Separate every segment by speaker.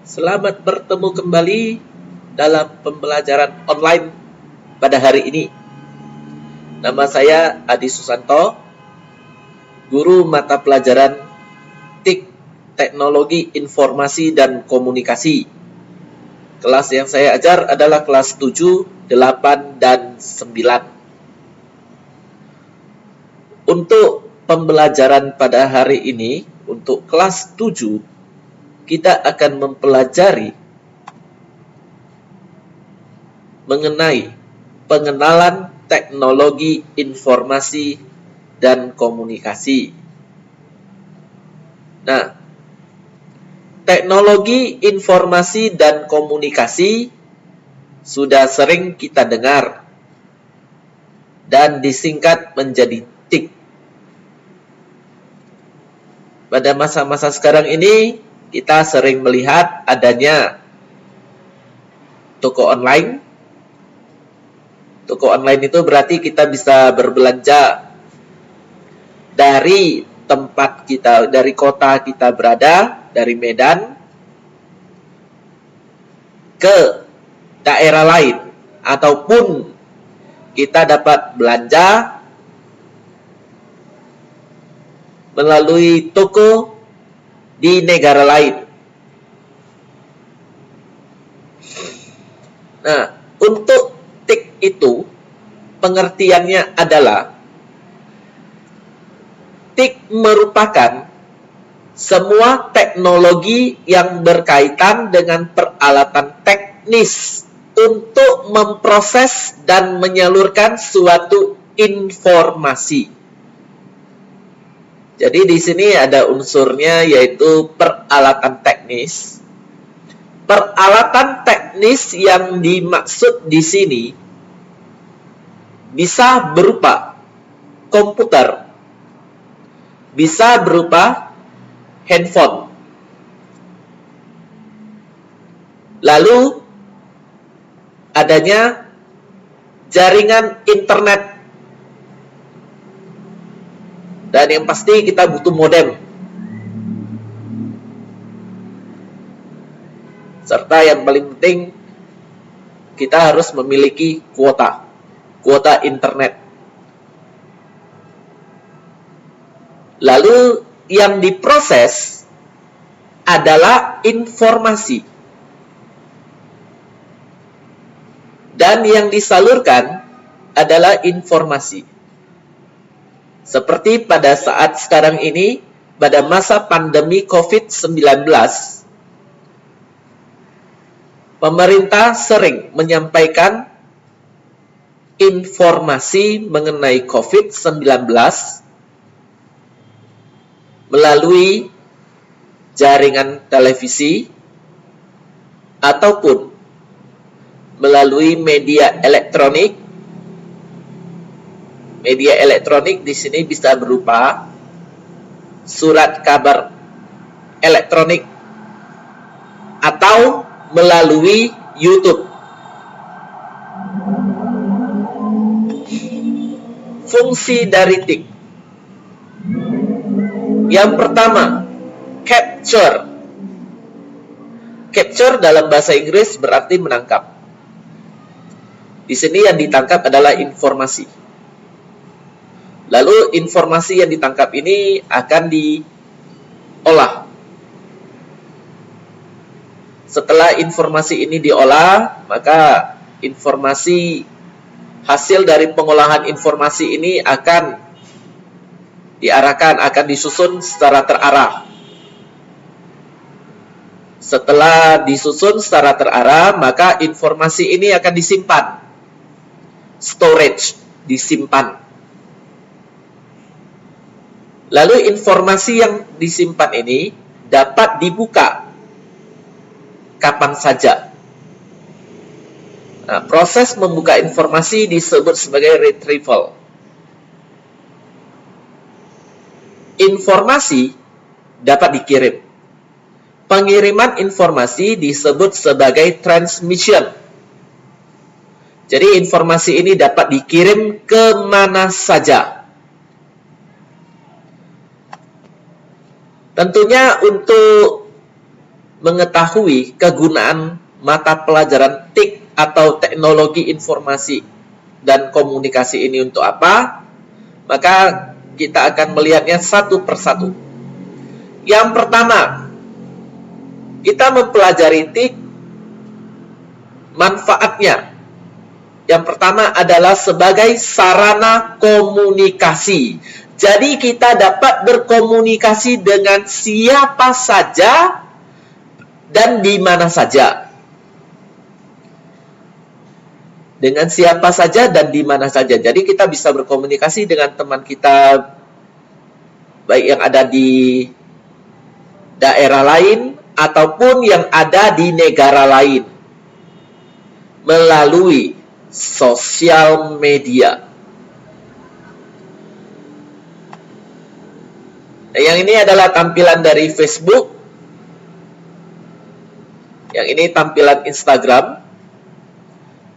Speaker 1: Selamat bertemu kembali dalam pembelajaran online pada hari ini. Nama saya Adi Susanto, guru mata pelajaran TIK Teknologi Informasi dan Komunikasi. Kelas yang saya ajar adalah kelas 7, 8, dan 9. Untuk pembelajaran pada hari ini, untuk kelas 7, kita akan mempelajari mengenai pengenalan teknologi informasi dan komunikasi. Nah, teknologi informasi dan komunikasi sudah sering kita dengar dan disingkat menjadi TIK. Pada masa-masa sekarang ini, kita sering melihat adanya toko online. Toko online itu berarti kita bisa berbelanja dari tempat kita, dari kota kita berada, dari Medan, ke daerah lain. Ataupun kita dapat belanja melalui toko di negara lain. Nah, untuk TIK itu pengertiannya adalah TIK merupakan semua teknologi yang berkaitan dengan peralatan teknis untuk memproses dan menyalurkan suatu informasi. Jadi di sini ada unsurnya yaitu peralatan teknis. Peralatan teknis yang dimaksud di sini bisa berupa komputer, bisa berupa handphone. Lalu adanya jaringan internet. Dan yang pasti kita butuh modem. Serta yang paling penting, kita harus memiliki kuota internet. Lalu yang diproses adalah informasi. Dan yang disalurkan adalah informasi. Seperti pada saat sekarang ini, pada masa pandemi COVID-19, pemerintah sering menyampaikan informasi mengenai COVID-19 melalui jaringan televisi ataupun melalui media elektronik. Media elektronik di sini bisa berupa surat kabar elektronik atau melalui YouTube. Fungsi dari TIK. Yang pertama, capture. Capture dalam bahasa Inggris berarti menangkap. Di sini yang ditangkap adalah informasi. Lalu informasi yang ditangkap ini akan diolah. Setelah informasi ini diolah, maka informasi hasil dari pengolahan informasi ini akan diarahkan, akan disusun secara terarah. Setelah disusun secara terarah, maka informasi ini akan disimpan. Storage, disimpan. Lalu informasi yang disimpan ini dapat dibuka kapan saja. Nah, proses membuka informasi disebut sebagai retrieval. Informasi dapat dikirim. Pengiriman informasi disebut sebagai transmission. Jadi informasi ini dapat dikirim ke mana saja. Tentunya untuk mengetahui kegunaan mata pelajaran TIK atau Teknologi Informasi dan Komunikasi ini untuk apa, maka kita akan melihatnya satu persatu. Yang pertama, kita mempelajari TIK, manfaatnya. Yang pertama adalah sebagai sarana komunikasi. Jadi kita dapat berkomunikasi dengan siapa saja dan di mana saja. Dengan siapa saja dan di mana saja. Jadi kita bisa berkomunikasi dengan teman kita, baik yang ada di daerah lain ataupun yang ada di negara lain, melalui sosial media. Yang ini adalah tampilan dari Facebook. Yang ini tampilan Instagram.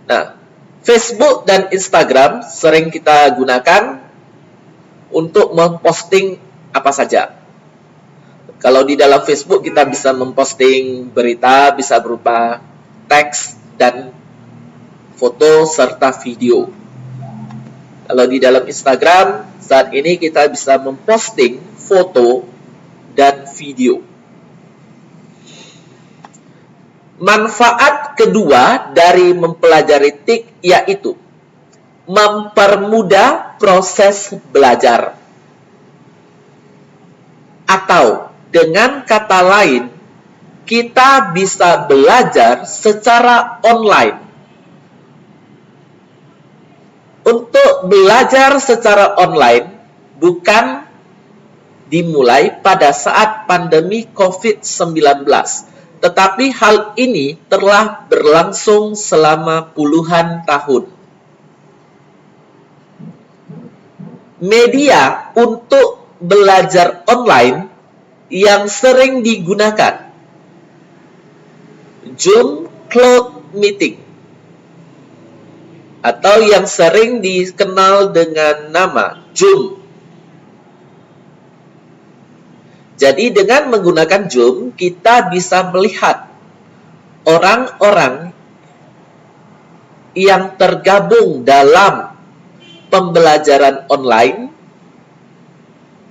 Speaker 1: Nah, Facebook dan Instagram sering kita gunakan untuk memposting apa saja. Kalau di dalam Facebook kita bisa memposting berita, bisa berupa teks dan foto serta video. Kalau di dalam Instagram, saat ini kita bisa memposting foto dan video. Manfaat kedua dari mempelajari TIK yaitu mempermudah proses belajar. Atau dengan kata lain, kita bisa belajar secara online. Untuk belajar secara online bukan dimulai pada saat pandemi COVID-19, tetapi hal ini telah berlangsung selama puluhan tahun. Media untuk belajar online yang sering digunakan: Zoom Cloud Meeting, atau yang sering dikenal dengan nama Zoom. Jadi dengan menggunakan Zoom, kita bisa melihat orang-orang yang tergabung dalam pembelajaran online,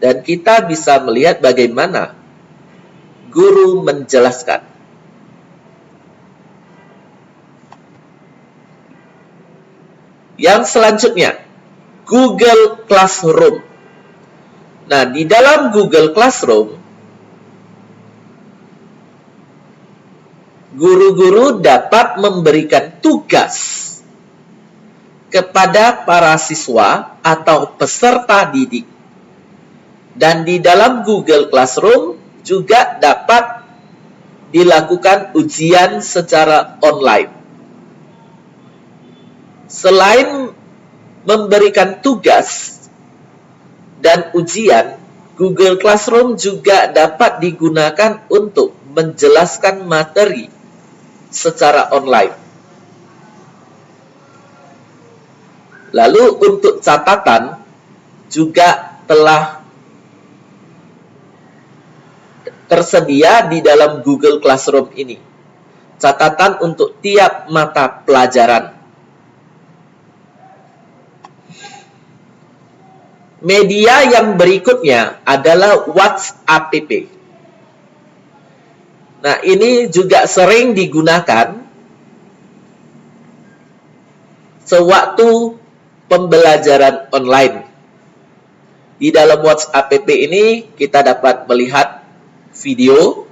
Speaker 1: dan kita bisa melihat bagaimana guru menjelaskan. Yang selanjutnya, Google Classroom. Nah, di dalam Google Classroom, guru-guru dapat memberikan tugas kepada para siswa atau peserta didik. Dan di dalam Google Classroom juga dapat dilakukan ujian secara online. Selain memberikan tugas dan ujian, Google Classroom juga dapat digunakan untuk menjelaskan materi secara online. Lalu untuk catatan juga telah tersedia di dalam Google Classroom ini. Catatan untuk tiap mata pelajaran. Media yang berikutnya adalah WhatsApp. Nah, ini juga sering digunakan sewaktu pembelajaran online. Di dalam WhatsApp ini kita dapat melihat video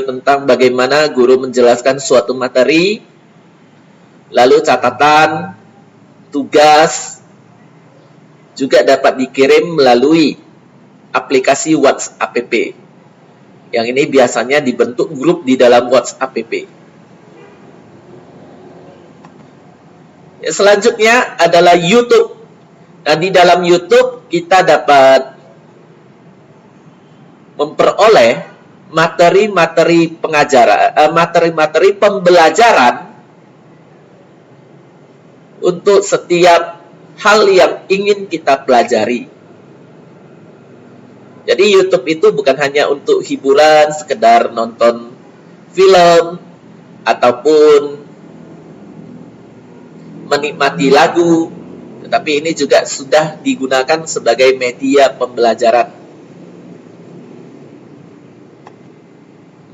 Speaker 1: tentang bagaimana guru menjelaskan suatu materi, lalu catatan, tugas, juga dapat dikirim melalui aplikasi WhatsApp. Yang ini biasanya dibentuk grup di dalam WhatsApp. Selanjutnya adalah YouTube. Nah, di dalam YouTube kita dapat memperoleh materi-materi pengajaran, materi-materi pembelajaran untuk setiap hal yang ingin kita pelajari. Jadi YouTube itu bukan hanya untuk hiburan, sekedar nonton film, ataupun menikmati lagu, tetapi ini juga sudah digunakan sebagai media pembelajaran.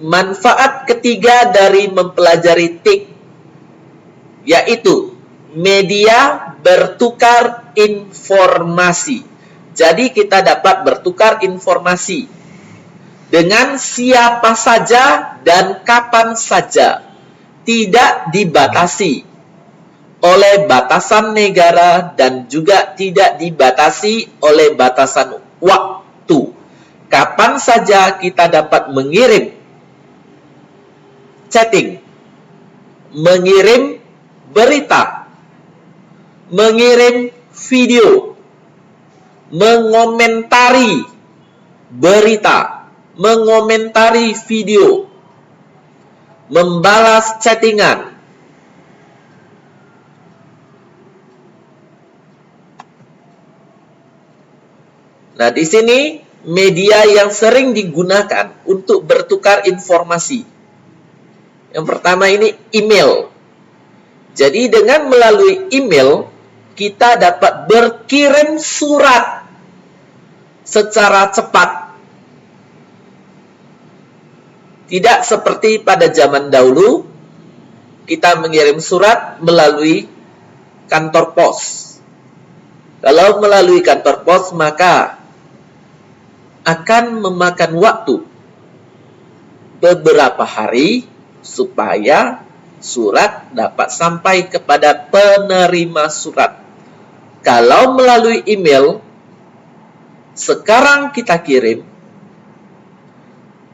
Speaker 1: Manfaat ketiga dari mempelajari TIK yaitu media bertukar informasi. Jadi kita dapat bertukar informasi dengan siapa saja dan kapan saja, tidak dibatasi oleh batasan negara dan juga tidak dibatasi oleh batasan waktu. Kapan saja kita dapat mengirim chatting, mengirim berita, mengirim video, mengomentari berita, mengomentari video, membalas chattingan. Nah, di sini media yang sering digunakan untuk bertukar informasi. Yang pertama ini email. Jadi dengan melalui email, kita dapat berkirim surat secara cepat. Tidak seperti pada zaman dahulu, kita mengirim surat melalui kantor pos. Kalau melalui kantor pos, maka akan memakan waktu beberapa hari supaya surat dapat sampai kepada penerima surat. Kalau melalui email, sekarang kita kirim,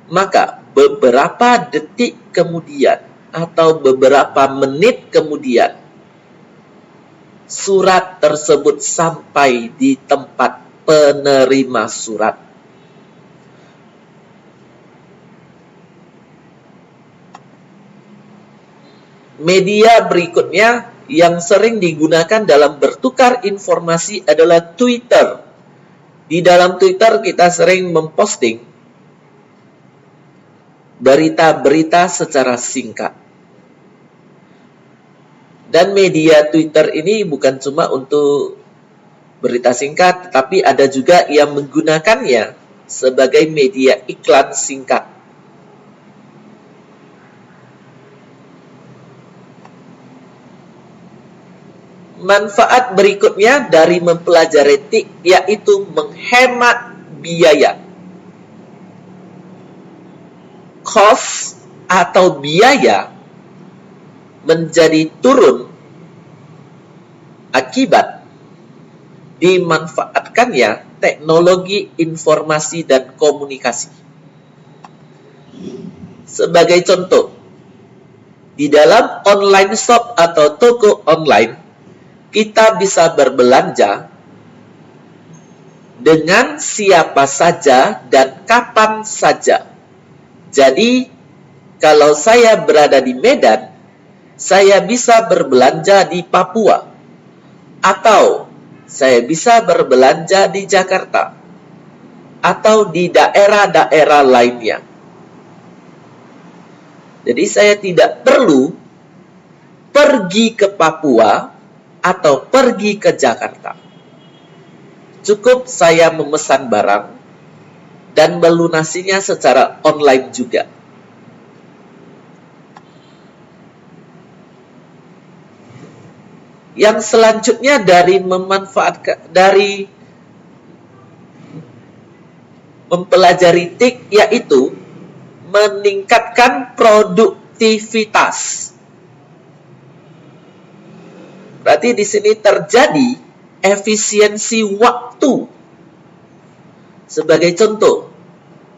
Speaker 1: maka beberapa detik kemudian atau beberapa menit kemudian, surat tersebut sampai di tempat penerima surat. Media berikutnya yang sering digunakan dalam bertukar informasi adalah Twitter. Di dalam Twitter kita sering memposting berita-berita secara singkat. Dan media Twitter ini bukan cuma untuk berita singkat, tetapi ada juga yang menggunakannya sebagai media iklan singkat. Manfaat berikutnya dari mempelajari TIK yaitu menghemat biaya. Cost atau biaya menjadi turun akibat dimanfaatkannya teknologi informasi dan komunikasi. Sebagai contoh, di dalam online shop atau toko online, kita bisa berbelanja dengan siapa saja dan kapan saja. Jadi, kalau saya berada di Medan, saya bisa berbelanja di Papua, atau saya bisa berbelanja di Jakarta, atau di daerah-daerah lainnya. Jadi, saya tidak perlu pergi ke Papua atau pergi ke Jakarta. Cukup saya memesan barang dan melunasinya secara online juga. Yang selanjutnya dari mempelajari TIK yaitu meningkatkan produktivitas. Berarti di sini terjadi efisiensi waktu. Sebagai contoh,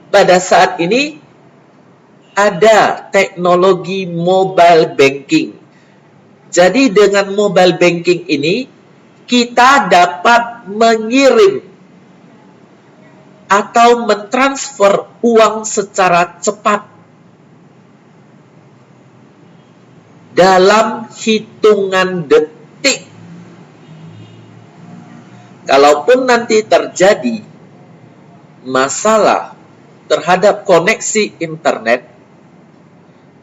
Speaker 1: pada saat ini ada teknologi mobile banking. Jadi dengan mobile banking ini, kita dapat mengirim atau mentransfer uang secara cepat dalam hitungan detik. Kalaupun nanti terjadi masalah terhadap koneksi internet,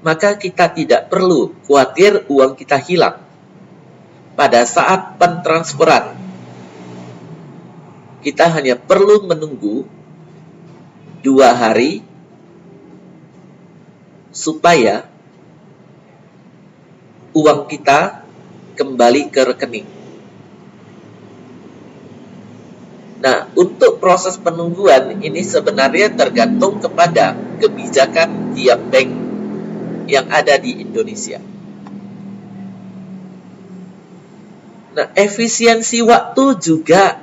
Speaker 1: maka kita tidak perlu khawatir uang kita hilang pada saat pentransferan. Kita hanya perlu menunggu 2 hari supaya uang kita kembali ke rekening. Nah, untuk proses penungguan ini sebenarnya tergantung kepada kebijakan tiap bank yang ada di Indonesia. Nah, efisiensi waktu juga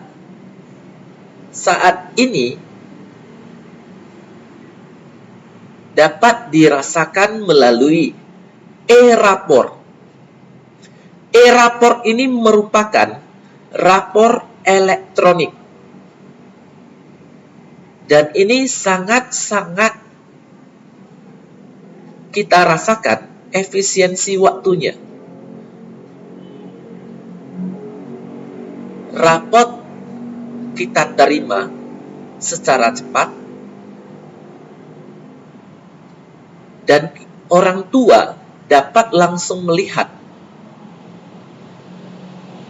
Speaker 1: saat ini dapat dirasakan melalui e-rapor. E-rapor ini merupakan rapor elektronik. Dan ini sangat-sangat kita rasakan efisiensi waktunya. Rapot kita terima secara cepat dan orang tua dapat langsung melihat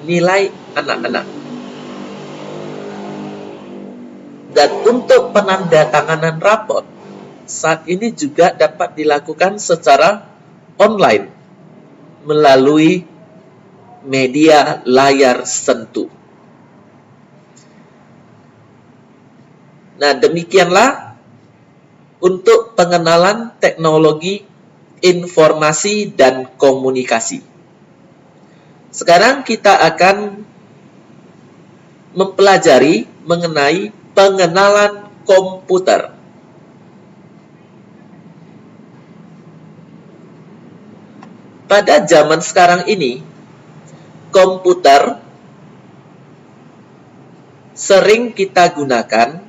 Speaker 1: nilai anak-anak. Dan untuk penandatanganan rapot saat ini juga dapat dilakukan secara online melalui media layar sentuh. Nah, demikianlah untuk pengenalan teknologi informasi dan komunikasi. Sekarang kita akan mempelajari mengenai pengenalan komputer. Pada zaman sekarang ini, komputer sering kita gunakan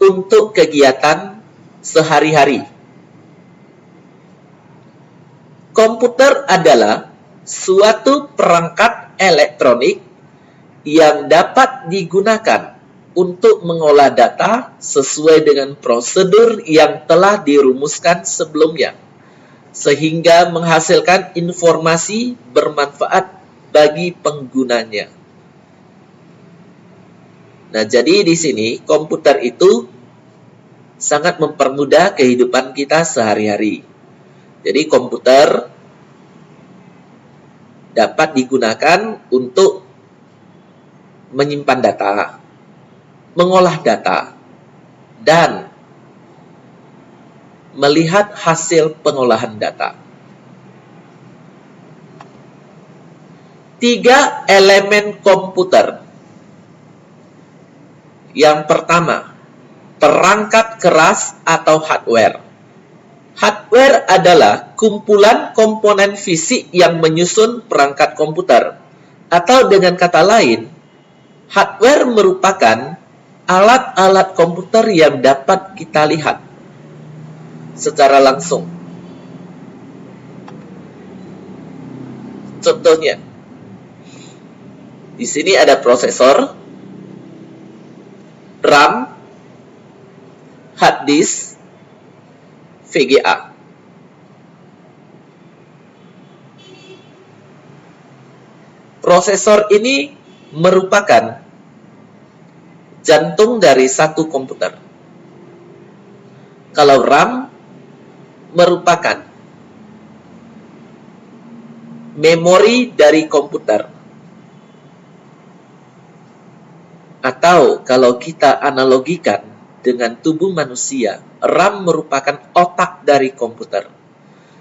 Speaker 1: untuk kegiatan sehari-hari. Komputer adalah suatu perangkat elektronik yang dapat digunakan untuk mengolah data sesuai dengan prosedur yang telah dirumuskan sebelumnya, sehingga menghasilkan informasi bermanfaat bagi penggunanya. Nah, jadi di sini komputer itu sangat mempermudah kehidupan kita sehari-hari. Jadi komputer dapat digunakan untuk menyimpan data, mengolah data, dan melihat hasil pengolahan data. 3 elemen komputer. Yang pertama, perangkat keras atau hardware. Hardware adalah kumpulan komponen fisik yang menyusun perangkat komputer. Atau dengan kata lain, hardware merupakan alat-alat komputer yang dapat kita lihat secara langsung. Contohnya, di sini ada prosesor, RAM, hard disk, VGA. Prosesor ini merupakan jantung dari satu komputer. Kalau RAM merupakan memori dari komputer. Atau kalau kita analogikan dengan tubuh manusia, RAM merupakan otak dari komputer.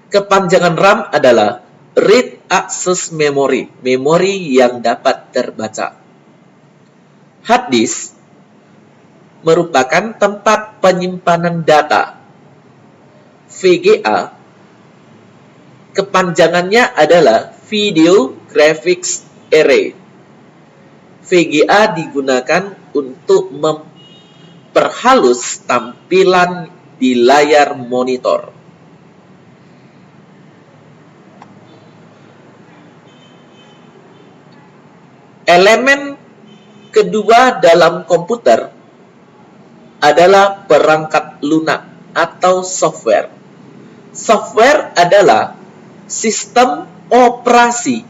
Speaker 1: Kepanjangan RAM adalah Read Access Memory, memori yang dapat terbaca. Hard disk merupakan tempat penyimpanan data. VGA, kepanjangannya adalah Video Graphics Array. VGA digunakan untuk memperhalus tampilan di layar monitor. Elemen kedua dalam komputer adalah perangkat lunak atau software. Software adalah sistem operasi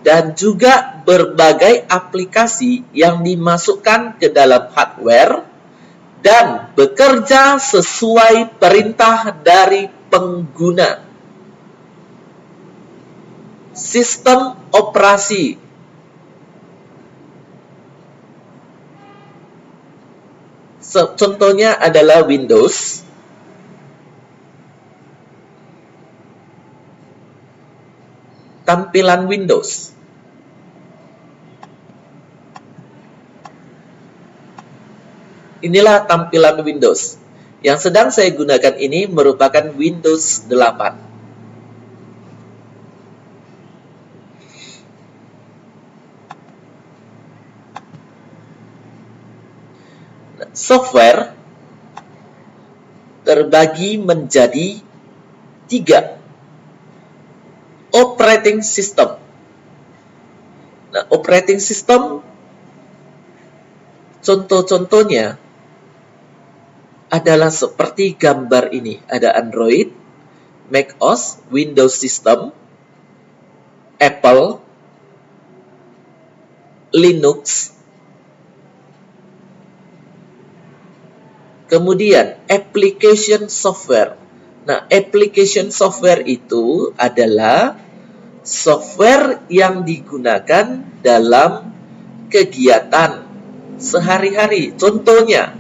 Speaker 1: dan juga berbagai aplikasi yang dimasukkan ke dalam hardware dan bekerja sesuai perintah dari pengguna. Sistem operasi contohnya adalah Windows, tampilan Windows. Inilah tampilan Windows. Yang sedang saya gunakan ini merupakan Windows 8. Software terbagi menjadi 3. Operating system. Nah, operating system contoh-contohnya adalah seperti gambar ini. Ada Android, macOS, Windows System, Apple, Linux, kemudian application software. Nah, application software itu adalah software yang digunakan dalam kegiatan sehari-hari. Contohnya,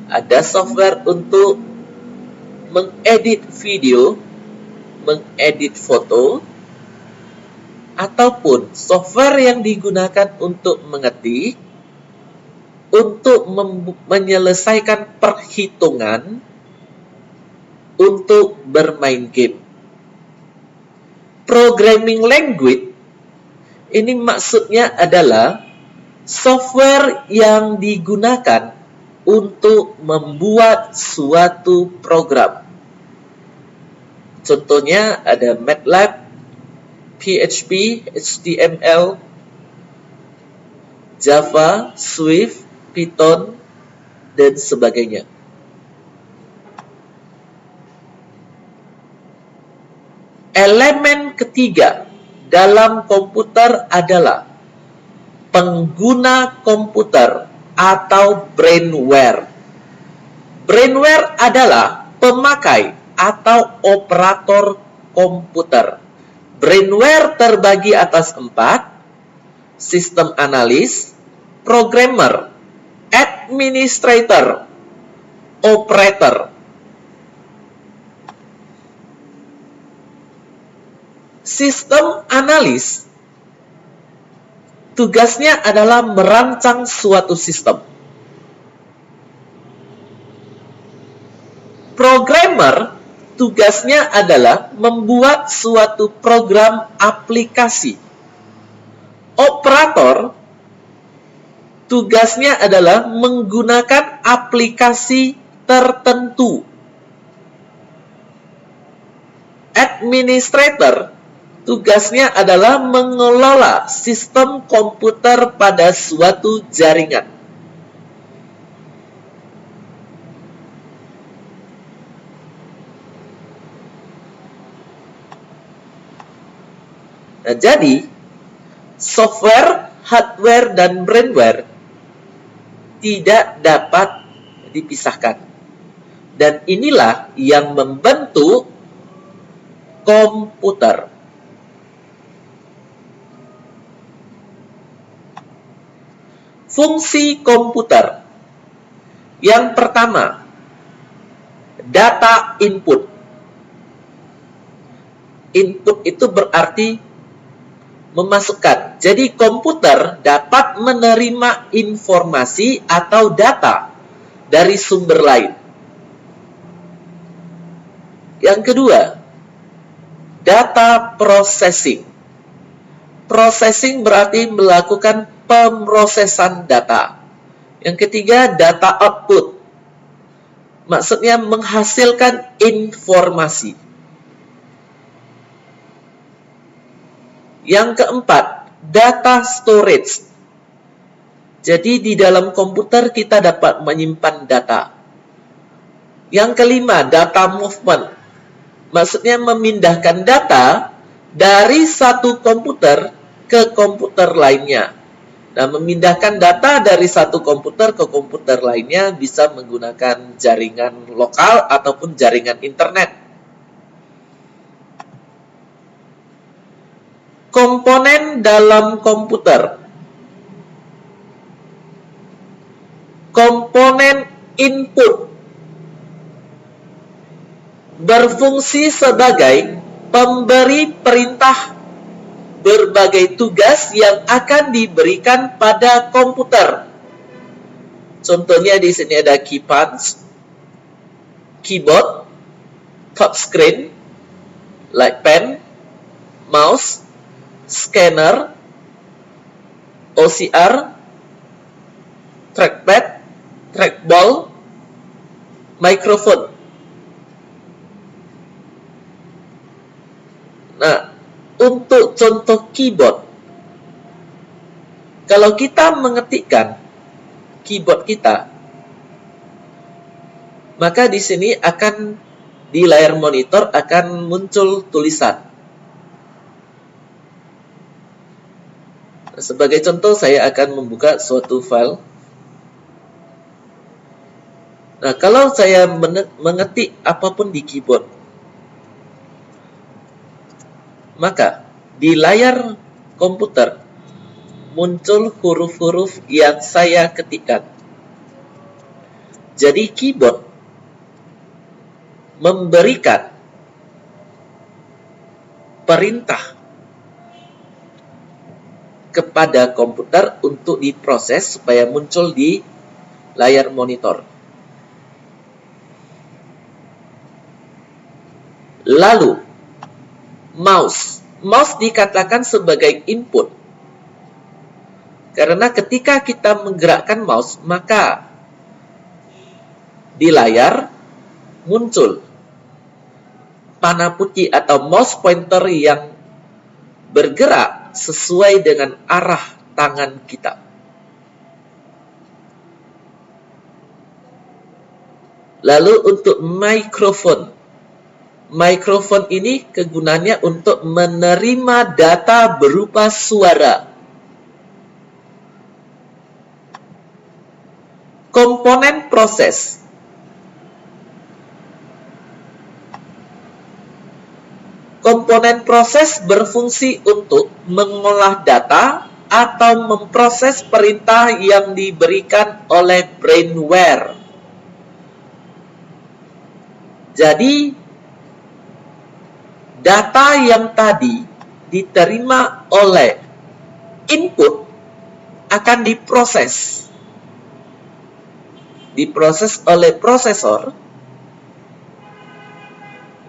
Speaker 1: ada software untuk mengedit video, mengedit foto, ataupun software yang digunakan untuk mengetik, untuk menyelesaikan perhitungan, untuk bermain game. Programming language ini maksudnya adalah software yang digunakan untuk membuat suatu program. Contohnya ada MATLAB, PHP, HTML, Java, Swift, Python, dan sebagainya. Elemen ketiga dalam komputer adalah pengguna komputer atau brainware. Brainware adalah pemakai atau operator komputer. Brainware terbagi atas 4: sistem analis, programmer, administrator, operator. Sistem analis tugasnya adalah merancang suatu sistem. Programmer tugasnya adalah membuat suatu program aplikasi. Operator tugasnya adalah menggunakan aplikasi tertentu. Administrator tugasnya adalah mengelola sistem komputer pada suatu jaringan. Nah, jadi software, hardware, dan brainware tidak dapat dipisahkan. Dan inilah yang membentuk komputer. Fungsi komputer. Yang pertama, data input. Input itu berarti memasukkan. Jadi komputer dapat menerima informasi atau data dari sumber lain. Yang kedua, data processing. Processing berarti melakukan pemrosesan data. Yang ketiga, data output. Maksudnya menghasilkan informasi. Yang keempat, data storage. Jadi di dalam komputer kita dapat menyimpan data. Yang kelima, data movement. Maksudnya memindahkan data dari satu komputer ke komputer lainnya. Nah, memindahkan data dari satu komputer ke komputer lainnya bisa menggunakan jaringan lokal ataupun jaringan internet. Komponen dalam komputer. Komponen input berfungsi sebagai pemberi perintah berbagai tugas yang akan diberikan pada komputer. Contohnya di sini ada keypad, keyboard, touchscreen, light pen, mouse, scanner, OCR, trackpad, trackball, microphone. Nah, untuk contoh keyboard, kalau kita mengetikkan keyboard kita, maka di sini akan di layar monitor akan muncul tulisan. Sebagai contoh, saya akan membuka suatu file. Nah, kalau saya mengetik apapun di keyboard, maka di layar komputer muncul huruf-huruf yang saya ketikkan. Jadi keyboard memberikan perintah kepada komputer untuk diproses supaya muncul di layar monitor. Lalu, mouse dikatakan sebagai input. Karena ketika kita menggerakkan mouse, maka di layar muncul panah putih atau mouse pointer yang bergerak sesuai dengan arah tangan kita. Lalu untuk mikrofon ini kegunaannya untuk menerima data berupa suara. Komponen proses. Komponen proses berfungsi untuk mengolah data atau memproses perintah yang diberikan oleh brainware. Jadi, data yang tadi diterima oleh input akan diproses oleh prosesor,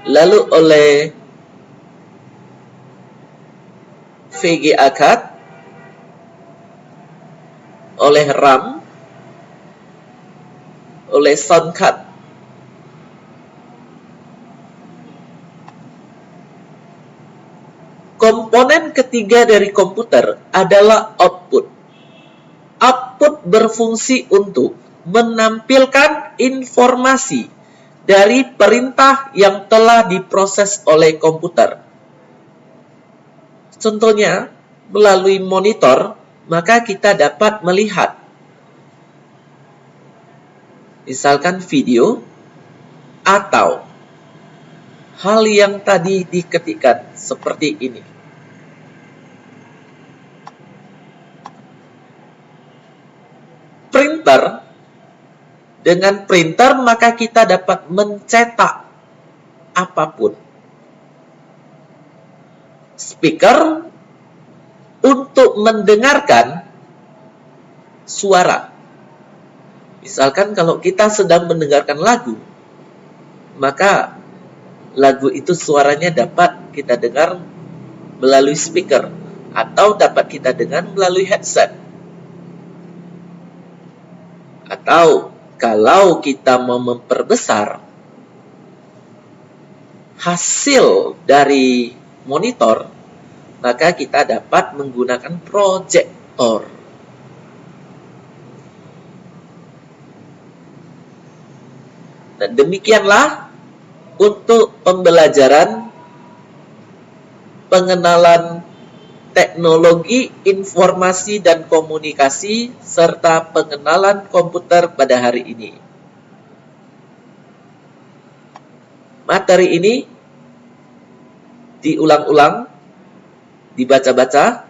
Speaker 1: lalu oleh VGA card, oleh RAM, oleh sound card. Komponen ketiga dari komputer adalah output. Output berfungsi untuk menampilkan informasi dari perintah yang telah diproses oleh komputer. Contohnya, melalui monitor, maka kita dapat melihat misalkan video atau hal yang tadi diketikkan seperti ini. Printer, dengan printer maka kita dapat mencetak apapun. Speaker untuk mendengarkan suara. Misalkan kalau kita sedang mendengarkan lagu, maka lagu itu suaranya dapat kita dengar melalui speaker atau dapat kita dengar melalui headset. Atau kalau kita mau memperbesar hasil dari monitor, maka kita dapat menggunakan proyektor. Dan demikianlah untuk pembelajaran pengenalan teknologi informasi dan komunikasi serta pengenalan komputer pada hari ini. Materi ini diulang-ulang, dibaca-baca,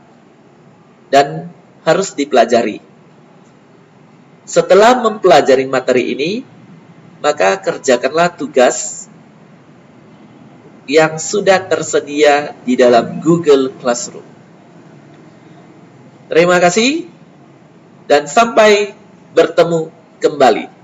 Speaker 1: dan harus dipelajari. Setelah mempelajari materi ini, maka kerjakanlah tugas yang sudah tersedia di dalam Google Classroom. Terima kasih dan sampai bertemu kembali.